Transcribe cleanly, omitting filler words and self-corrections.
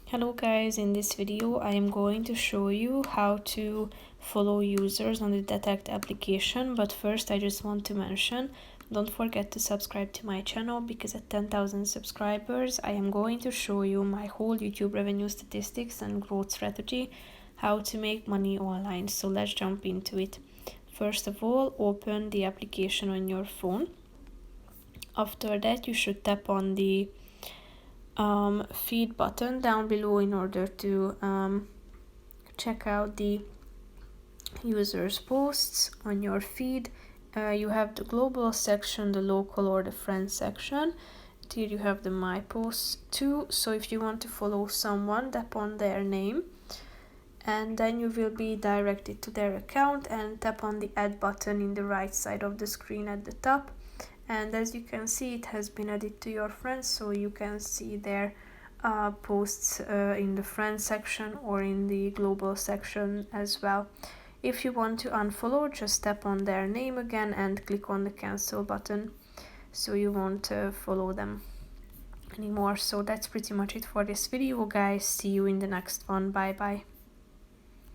Hello guys, in this video I am going to show you how to follow users on the Detecht application, but first I just want to mention, don't forget to subscribe to my channel because at 10,000 subscribers I am going to show you my whole YouTube revenue statistics and growth strategy, how to make money online. So let's jump into it. First of all, open the application on your phone. After that you should tap on the feed button down below in order to check out the users posts on your feed. You have the global section, the local or the friends section. Here you have the my posts too, so if you want to follow someone, tap on their name and then you will be directed to their account and tap on the add button in the right side of the screen at the top. And as you can see, it has been added to your friends, so you can see their posts in the friends section or in the global section as well. If you want to unfollow, just tap on their name again and click on the cancel button, so you won't follow them anymore. So that's pretty much it for this video, guys. See you in the next one. Bye bye.